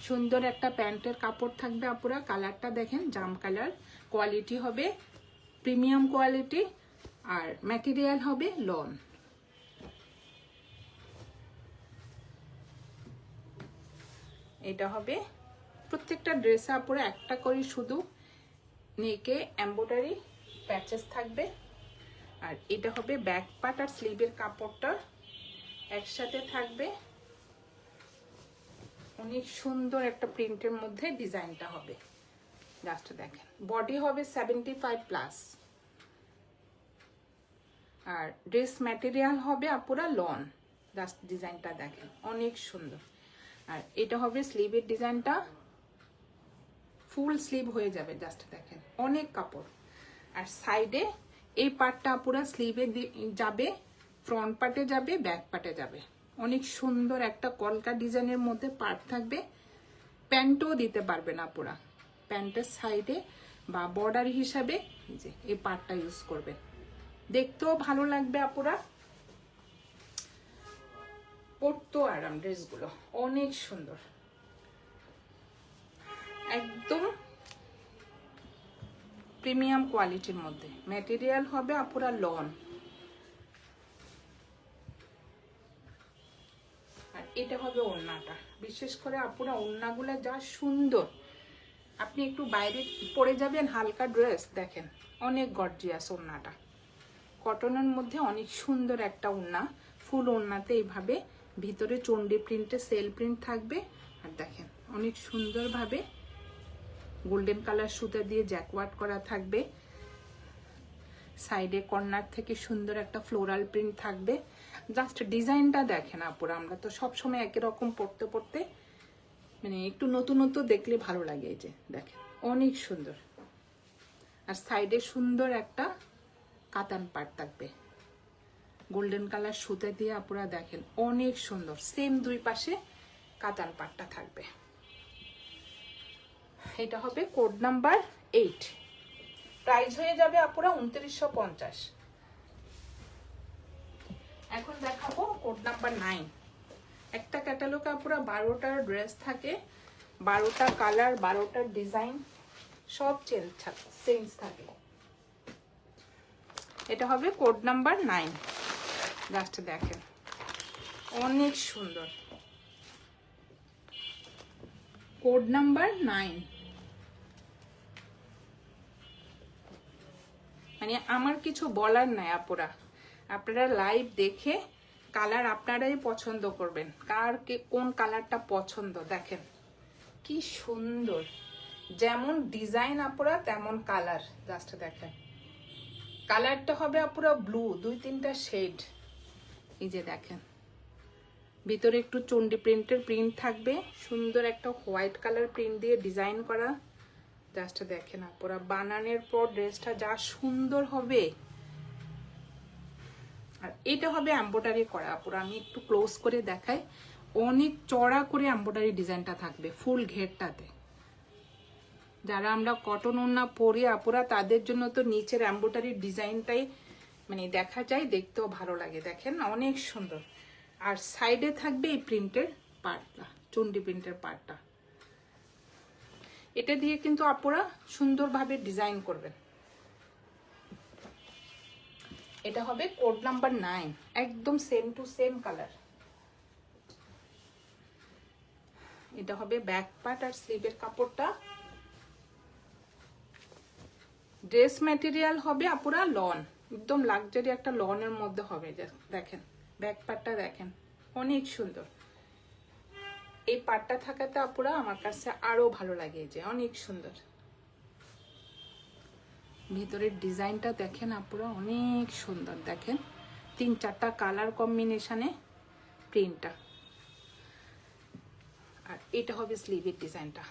সুন্দর একটা প্যান্টের কাপড় থাকবে আপুরা। কালারটা দেখেন জাম কালার, কোয়ালিটি হবে প্রিমিয়াম কোয়ালিটি, আর ম্যাটেরিয়াল হবে লন। এটা হবে প্রত্যেকটা ড্রেসে আপুরা একটা করে শুধু নেকে এমব্রয়ডারি প্যাচেস থাকবে। আর এটা হবে ব্যাক পার্ট আর স্লিভের কাপড়টা একসাথে থাকবে। অনেক সুন্দর একটা প্রিন্টের মধ্যে ডিজাইনটা হবে, জাস্ট দেখেন। বডি হবে 75+। আর ড্রেস ম্যাটেরিয়াল হবে আপুরা লন। জাস্ট ডিজাইনটা দেখেন, অনেক সুন্দর। আর এটা হবে স্লিভের ডিজাইনটা, ফুল স্লিভ হয়ে যাবে, জাস্ট দেখেন অনেক কাপড়। আর সাইডে এই পার্টটা পুরো স্লিভে যাবে, ফ্রন্ট পার্টে যাবে, ব্যাক পার্টে যাবে। অনেক সুন্দর একটা কলকা ডিজাইনের মধ্যে পার্ট থাকবে। প্যান্টও দিতে পারবে না পুরা, প্যান্টের সাইডে বা বর্ডার হিসাবে যে এই পার্টটা ইউজ করবে, দেখতেও ভালো লাগবে আপুরা, পরতেও আরাম। ড্রেসগুলো অনেক সুন্দর, একদম প্রিমিয়াম কোয়ালিটির মধ্যে। ম্যাটেরিয়াল হবে আপুরা লন। আর এটা হবে ওড়নাটা। বিশেষ করে আপুরা ওড়নাগুলো যা সুন্দর, আপনি একটু বাইরে পরে যাবেন হালকা ড্রেস, দেখেন অনেক গর্জিয়াস ওড়নাটা। কটনের মধ্যে অনেক সুন্দর একটা ওড়না, ফুল ওড়নাতে এইভাবে ভিতরে চন্ডি প্রিন্টে সেল প্রিন্ট থাকবে। আর দেখেন অনেক সুন্দরভাবে গোল্ডেন কালার সুতা দিয়ে জ্যাকওয়ার্ক করা থাকবে। সাইডে কর্নার থেকে সুন্দর একটা ফ্লোরাল প্রিন্ট থাকবে। জাস্ট ডিজাইনটা দেখেন আপুরা, আমরা তো সবসময় একই রকম পড়তে পড়তে মানে একটু নতুন নতুন দেখলে ভালো লাগে। এই যে দেখেন অনেক সুন্দর। আর সাইডে সুন্দর একটা কাতান পাড় থাকবে, গোল্ডেন কালার সুতা দিয়ে আপুরা দেখেন অনেক সুন্দর। সেম দুই পাশে কাতান পাড়টা থাকবে। এটা হবে কোড নাম্বার 8। প্রাইস হয়ে যাবে আপুরা 2950। এখন দেখাবো কোড নাম্বার 9। একটা ক্যাটালগে আপুরা 12টা ড্রেস থাকে, 12টা কালার, 12টা ডিজাইন, সব চেঞ্জ থাকে। এটা হবে কোড নাম্বার 9। জাস্ট দেখেন অনেক সুন্দর। কোড নাম্বার 9, মানে আমার কিছু বলার নাই আপুরা। আপনারা লাইভ দেখে কালার আপনারাই পছন্দ করবেন, কার কোন কালারটা পছন্দ। দেখেন কি সুন্দর, যেমন ডিজাইন আপুরা তেমন কালার। জাস্ট দেখেন কালারটা হবে আপুরা ব্লু, 2-3টা শেড। এই যে দেখেন ভিতরে একটু চন্ডি প্রিন্টের প্রিন্ট থাকবে, সুন্দর একটা হোয়াইট কালার প্রিন্ট দিয়ে ডিজাইন করা। জাস্ট দেখেন আপুরা বানানোর পর ড্রেসটা যা সুন্দর হবে। আর এটা হবে এমব্রয়ডারি করা আপুরা, আমি একটু ক্লোজ করে দেখাই। অনেক চড়া করে এমব্রয়ডারি ডিজাইনটা থাকবে ফুল ঘেরটাতে। যারা আমরা কটন ওড়না পরি আপুরা, তাদের জন্য তো নিচের এমব্রয়ডারি ডিজাইনটাই মানে দেখা যায়, দেখতেও ভালো লাগে। দেখেন অনেক সুন্দর। আর সাইডে থাকবে এই প্রিন্টের পার্টটা, চন্ডি প্রিন্টের পার্টটা। এটা দিয়ে কিন্তু আপুরা সুন্দরভাবে ডিজাইন করবেন। এটা হবে কোড নাম্বার 9, একদম সেম টু সেম কালার। এটা হবে ব্যাক পার্ট আর স্লিভের কাপড়টা। ড্রেস ম্যাটেরিয়াল হবে আপুরা লন, একদম লাক্সারি একটা লনের মধ্যে হবে। দেখেন ব্যাক পার্টটা দেখেন অনেক সুন্দর। এই পার্টটা থাকাতে আপুরা আমার কাছে আরো ভালো লাগে, যে অনেক সুন্দর। ভিতরের ডিজাইনটা দেখেন আপুরা অনেক সুন্দর। দেখেন 3-4টা কালার কম্বিনেশনে প্রিন্টটা। আর এটা হবে স্লিভের ডিজাইনটা।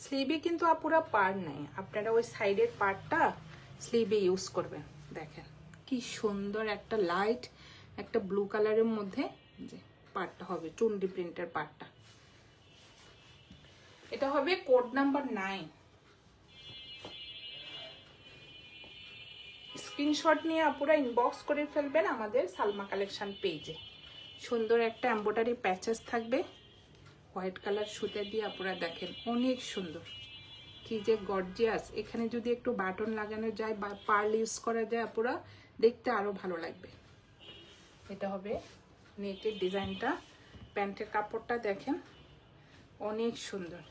স্লিভে কিন্তু আপুরা পার্ট নাই, আপনারা ওই সাইডের পার্টটা স্লিভে ইউজ করবেন। দেখেন কি সুন্দর একটা লাইট একটা ব্লু কালারের মধ্যে যে পার্টটা হবে, চুন্ডি প্রিন্টের পার্টটা। এটা হবে কোড নাম্বার 9। স্ক্রিনশট নিয়ে আপুরা ইনবক্স করে ফেলবেন আমাদের সালমা কালেকশন পেজে। সুন্দর একটা এমব্রয়ডারি প্যাচেস থাকবে, হোয়াইট কালার সুতা দিয়ে আপুরা দেখেন অনেক সুন্দর, কি যে গর্জিয়াস। এখানে যদি একটু বাটন লাগানো যায় বা পার্ল ইউজ করা যায় আপুরা, দেখতে আরো ভালো লাগবে। এটা হবে নেকের ডিজাইনটা। প্যান্টের কাপড়টা দেখেন অনেক সুন্দর।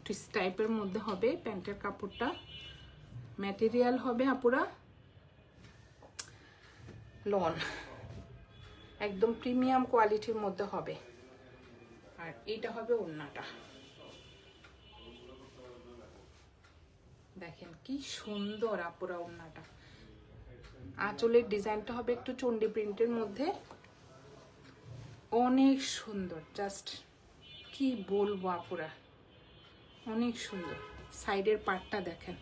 টুইস্ট টাইপের মধ্যে হবে প্যান্টের কাপড়টা। ম্যাটেরিয়াল হবে আপুরা লন, একদম প্রিমিয়াম কোয়ালিটির মধ্যে হবে। আর এটা হবে ওড়নাটা, দেখেন কি সুন্দর আপুরা ওড়নাটা। আঁচলের ডিজাইনটা হবে একটু চন্ডী প্রিন্টের মধ্যে, অনেক সুন্দর, জাস্ট কি বলবো আপুরা, অনেক সুন্দর। সাইডের পার্টটা দেখেন,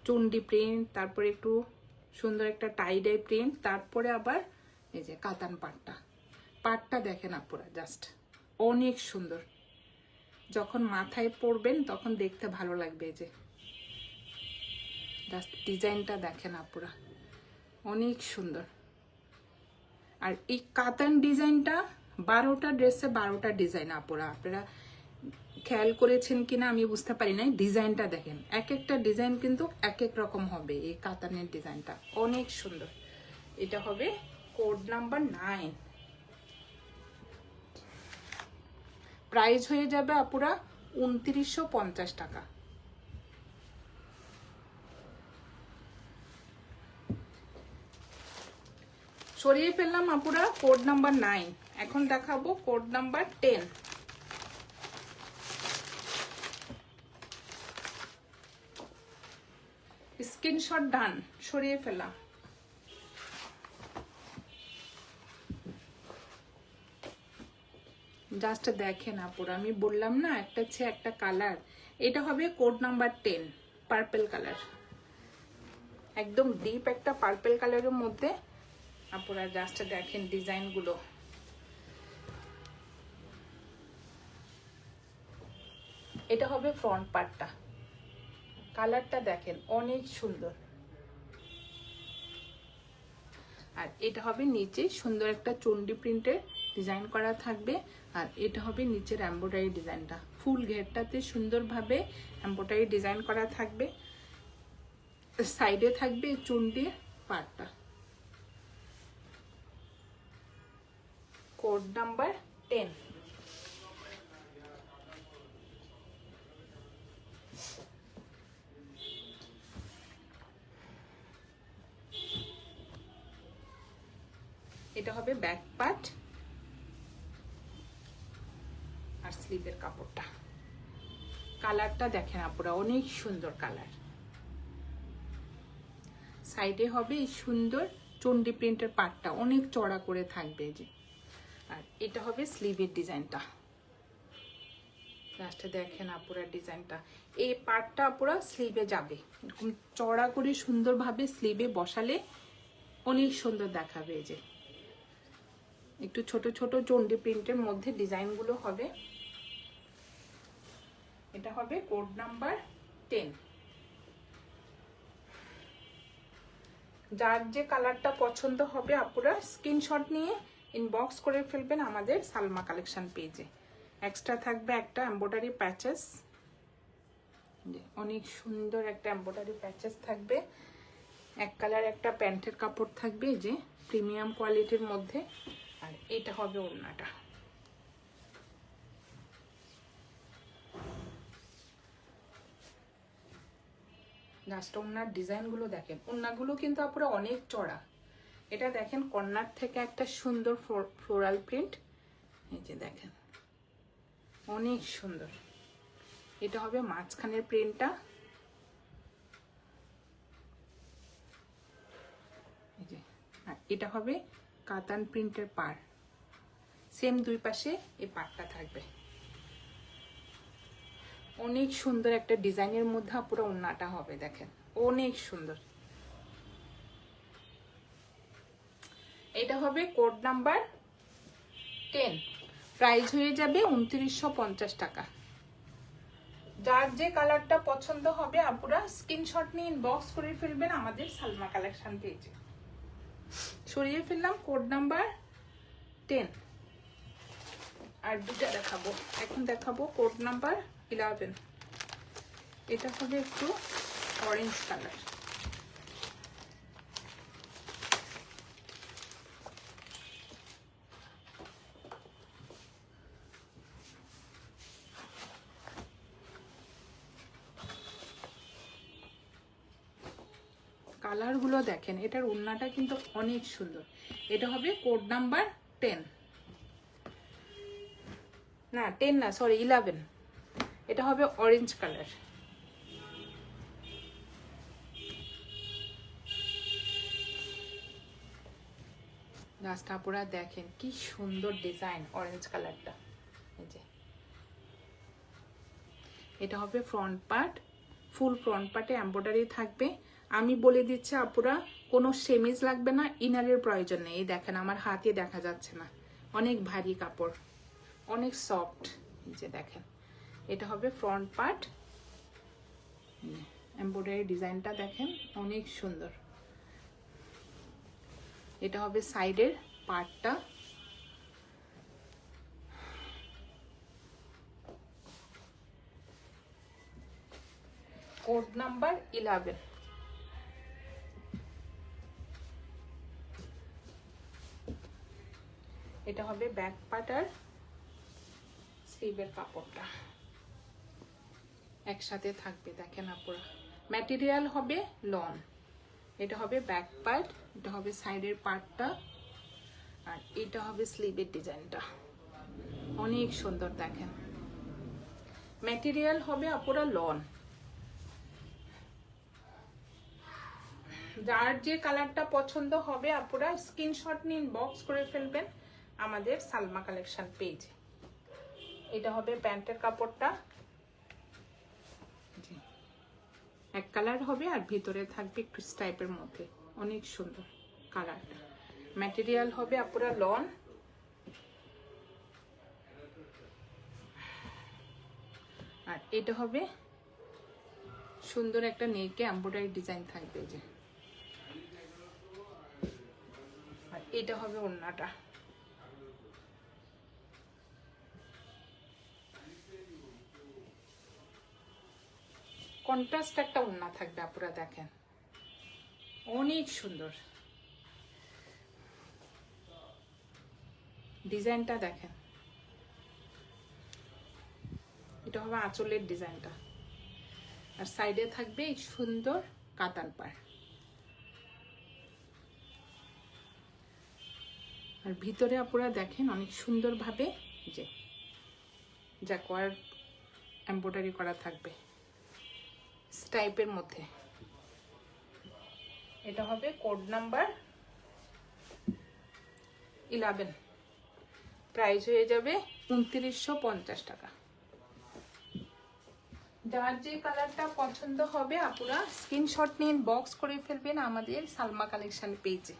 চন্ডী প্রিন্ট, তারপরে একটু সুন্দর একটা টাইডাই প্রিন্ট, তারপরে আবার এই যে কাতান পাটটা দেখেন আপুরা, জাস্ট অনেক সুন্দর। যখন মাথায় পরবেন তখন দেখতে ভালো লাগবে। এই যে জাস্ট ডিজাইনটা দেখেন আপুরা, অনেক সুন্দর। আর এই কাতান ডিজাইনটা 12টা ড্রেসে 12টা ডিজাইন আপুরা, আপনারা খেয়াল করেছেন কিনা আমি বুঝতে পারি না। ডিজাইনটা দেখেন, এক একটা ডিজাইন কিন্তু এক এক রকম হবে। এই কাতানের ডিজাইনটা অনেক সুন্দর। এটা হবে কোড নাম্বার 9। প্রাইস হয়ে যাবে আপুরা 2950 টাকা। সরিয়ে ফেললাম আপুরা কোড নাম্বার 9। এখন দেখাবো কোড নাম্বার 10। স্ক্রিনশট ডান, সরিয়ে ফেললাম। জাস্ট দেখেন আপুরা, আমি বললাম না একটা চেয়ে একটা কালার। এটা হবে কোড নাম্বার 10, পার্পল কালার, একদম ডিপ একটা পার্পল কালারের মধ্যে। আপুরা জাস্ট দেখেন ডিজাইনগুলো, এটা হবে ফ্রন্ট পার্টটা, কালারটা দেখেন অনেক সুন্দর। আর এটা হবে নিচে সুন্দর একটা চন্ডী প্রিন্টের ডিজাইন করা থাকবে। আর এটা হবে নিচের এমব্রয়ডারি ডিজাইনটা, ফুল ঘেরটাতে সুন্দরভাবে এমব্রয়ডারি ডিজাইন করা থাকবে। সাইডে থাকবে চন্ডীর পার্টটা। Code number 10। এটা হবে ব্যাক পার্ট আর স্লিভের কাপড়টা। কালারটা দেখেন আপুরা, অনেক সুন্দর কালার। সাইডে হবে এই সুন্দর চন্ডী প্রিন্টের পার্টটা, অনেক চড়া করে থাকবে যে। আর এটা হবে স্লিভের ডিজাইনটা, লাস্টে দেখেন আপুরা ডিজাইনটা। এই পার্টটা আপুরা স্লিভে যাবে, এরকম চড়া করে সুন্দরভাবে স্লিভে বসালে অনেক সুন্দর দেখাবে। এই যে একটু ছোট ছোট চন্ডী প্রিন্টের মধ্যে ডিজাইনগুলো হবে। এটা হবে কোড নাম্বার 10। যার যে কালারটা পছন্দ হবে আপুরা স্ক্রিনশট নিয়ে ইনবক্স করে ফেলবেন আমাদের সালমা কালেকশন পেজে। এক্সট্রা থাকবে একটা এমব্রয়ডারি প্যাচেস, অনেক সুন্দর একটা এমব্রয়ডারি প্যাচেস থাকবে। এক কালার একটা প্যান্টের কাপড় থাকবে যে প্রিমিয়াম কোয়ালিটির মধ্যে। আর এটা হবে ওড়নাটা, লাস্ট ওড়নার ডিজাইনগুলো দেখেন। ওড়নাগুলো কিন্তু আপনারা অনেক চড়া। এটা দেখেন কর্নার থেকে একটা সুন্দর ফ্লোরাল প্রিন্ট, এই যে দেখেন অনেক সুন্দর। এটা হবে মাঝখানের প্রিন্টটা, এই যে। আর এটা হবে কাতান প্রিন্টের পার, সেম দুই পাশে এই পাটটা থাকবে। অনেক সুন্দর একটা ডিজাইনের মধ্যে পুরো ওড়নাটা হবে, দেখেন অনেক সুন্দর। এটা হবে কোড নাম্বার 10। প্রাইস হয়ে যাবে 2950 টাকা। যার যে কালারটা পছন্দ হবে আপুরা স্ক্রিনশট নিয়ে ইনবক্স করে ফেলবেন আমাদের সালমা কালেকশন পেজে। সরিয়ে ফেললাম কোড নাম্বার 10। আর দুটা দেখাবো, এখন দেখাবো কোড নাম্বার 11। এটা হবে একটু অরেঞ্জ কালার, কালারগুলো দেখেন, এটার ওড়নাটা কিন্তু অনেক সুন্দর। এটা হবে কোড নাম্বার 10, না 10 না, সরি 11। এটা হবে অরেঞ্জ কালার। জাস্ট আপনারা দেখেন কি সুন্দর ডিজাইন অরেঞ্জ কালারটা। এই যে এটা হবে ফ্রন্ট পার্ট, ফুল ফ্রন্ট পার্টে এমব্রয়ডারি থাকবে। আমি বলে দিচ্ছি আপুরা, কোনো সেমিজ লাগবে না, ইনারের প্রয়োজন নেই। এই দেখেন আমার হাতে দেখা যাচ্ছে না, অনেক ভারী কাপড়, অনেক সফট। এই যে দেখেন এটা হবে ফ্রন্ট পার্ট, এমব্রয়ডারি ডিজাইনটা দেখেন অনেক সুন্দর। এটা হবে সাইডের পার্টটা। Code number 11। এটা হবে ব্যাক পার্ট আর স্লিভের কাপড়টা একসাথে থাকবে। দেখেন আপুরা, ম্যাটেরিয়াল হবে লন। এটা হবে ব্যাক পার্ট, এটা হবে সাইডের পার্টটা, আর এটা হবে স্লিভের ডিজাইনটা। অনেক সুন্দর দেখেন, ম্যাটেরিয়াল হবে আপুরা লন। যার যে কালারটা পছন্দ হবে আপুরা স্ক্রিনশট নিন, বক্স করে ফেলবেন আমাদের সালমা কালেকশন পেজে। এটা হবে প্যান্টের কাপড়টা, এক কালার হবে আর ভিতরে থাকবে একটু স্টাইপের মধ্যে, অনেক সুন্দর কালারটা। ম্যাটেরিয়াল হবে আপুরা লন। আর এটা হবে সুন্দর একটা নেকে এমব্রয়ডারি ডিজাইন থাকবে যে। আর এটা হবে ওড়নাটা। কন্ট্রাস্ট একটা ওড়না থাকবে আপুরা, দেখেন অনেক সুন্দর ডিজাইনটা দেখেন। এটা হবে আঁচলের ডিজাইনটা, আর সাইডে থাকবে এই সুন্দর কাতান পাড়। আর ভিতরে আপুরা দেখেন অনেক সুন্দরভাবে যে জ্যাকোয়ার এমব্রয়ডারি করা থাকবে স্টাইপের মধ্যে। এটা হবে কোড নাম্বার 11। প্রাইস হয়ে যাবে 2950 টাকা। যার যে কালারটা পছন্দ হবে আপুরা স্ক্রিনশট নিন, বক্স করে ফেলবেন আমাদের সালমা কালেকশন পেজে।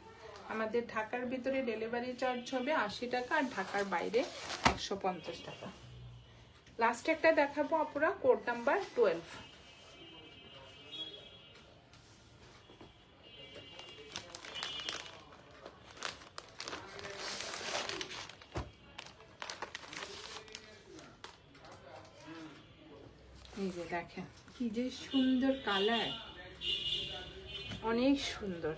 আমাদের ঢাকার ভিতরে ডেলিভারি চার্জ হবে 80 টাকা, আর ঢাকার বাইরে 150 টাকা। লাস্ট একটা দেখাবো আপুরা কোড নাম্বার 12। এই যে দেখেন কি যে সুন্দর কালার, অনেক সুন্দর।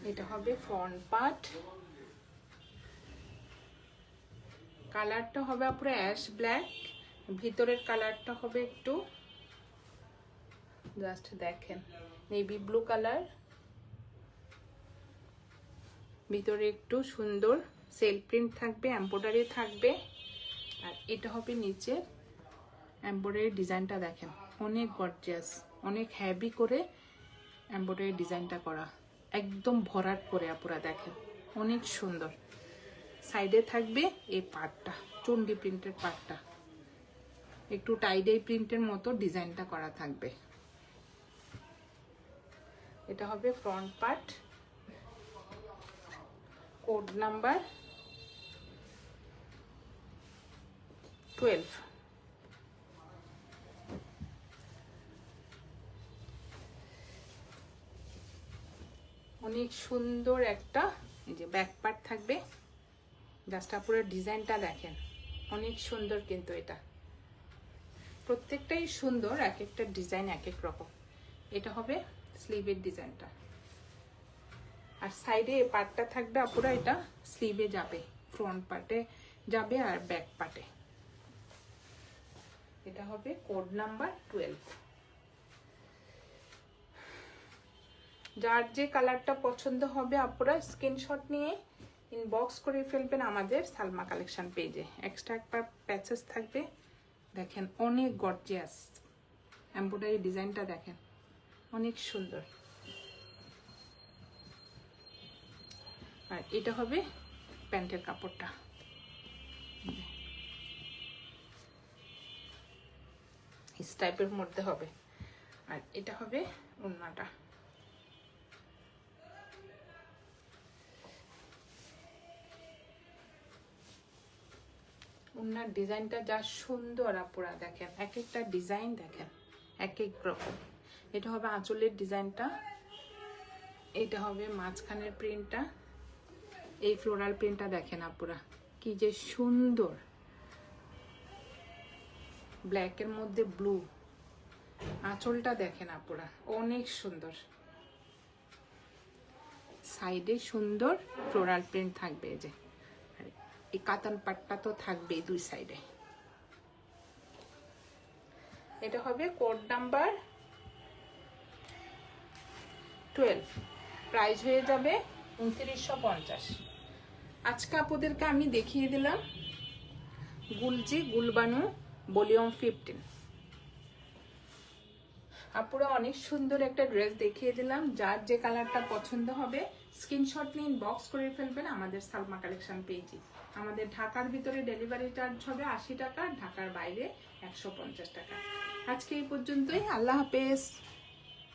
এটা হবে ফ্রন্ট পার্ট, কালারটা হবে পুরো অ্যাশ ব্ল্যাক, ভিতরের কালারটা হবে একটু জাস্ট দেখেন নেভি ব্লু কালার, ভিতরে একটু সুন্দর সেলফ প্রিন্ট থাকবে, এমব্রয়ডারি থাকবে। আর এটা হবে নিচে এমব্রয়ডারি ডিজাইনটা দেখেন অনেক গর্জিয়াস, অনেক হেভি করে এমব্রয়ডারি ডিজাইনটা করা, একদম ভরাট করে আপুরা দেখেন অনেক সুন্দর। সাইডে থাকবে এই পার্টটা চন্ডি প্রিন্টের পার্টটা, একটু টাইডাই প্রিন্টের মতো ডিজাইনটা করা থাকবে। এটা হবে ফ্রন্ট পার্ট, কোড নাম্বার 12। অনেক সুন্দর একটা এই যে ব্যাক পার্ট থাকবে, জাস্ট পুরো ডিজাইনটা দেখেন অনেক সুন্দর। কিন্তু এটা প্রত্যেকটাই সুন্দর, এক একটা ডিজাইন এক এক রকম। এটা হবে স্লিভের ডিজাইনটা, আর সাইডে এই পার্টটা থাকবে পুরো, এটা স্লিভে যাবে, ফ্রন্ট পার্টে যাবে আর ব্যাক পার্টে। এটা হবে কোড নাম্বার 12। যার যে কালারটা পছন্দ হবে আপনারা স্ক্রিনশট নিয়ে ইনবক্স করে ফেলবেন আমাদের সালমা কালেকশন পেজে। এক্সট্রা একটা প্যাচেস থাকবে, দেখেন অনেক গর্জিয়াস এমব্রয়ডারি ডিজাইনটা দেখেন অনেক সুন্দর। আর এটা হবে প্যান্টের কাপড়টা, ইস টাইপের মধ্যে হবে। আর এটা হবে ওড়নাটা, ওড়নার ডিজাইনটা যা সুন্দর আপুরা দেখেন, এক একটা ডিজাইন দেখেন এক এক রকম। এটা হবে আঁচলের ডিজাইনটা, এটা হবে মাঝখানের প্রিন্টটা, এই ফ্লোরাল প্রিন্টটা দেখেন আপুরা কি যে সুন্দর, ব্ল্যাকের মধ্যে ব্লু। আঁচলটা দেখেন আপুরা অনেক সুন্দর, সাইডে সুন্দর ফ্লোরাল প্রিন্ট থাকবে। এই যে এই কাতান পাটটা তো থাকবেই দুই সাইডে। এটা হবে কোড নাম্বার 12, প্রাইস হয়ে যাবে 2950। আজকে আপুদেরকে আমি দেখিয়ে দিলাম গুলজি গুলবানু ভলিউম 15। আপুরা অনেক সুন্দর একটা ড্রেস দেখিয়ে দিলাম, যার যে কালারটা পছন্দ হবে স্ক্রিনশট নিয়ে ইনবক্স করে ফেলবেন আমাদের সালমা কালেকশন পেজে। আমাদের ঢাকার ভিতরে ডেলিভারি চার্জ হবে 80 টাকা, ঢাকার বাইরে 150 টাকা। আজকে এই পর্যন্তই, আল্লাহ হাফেজ।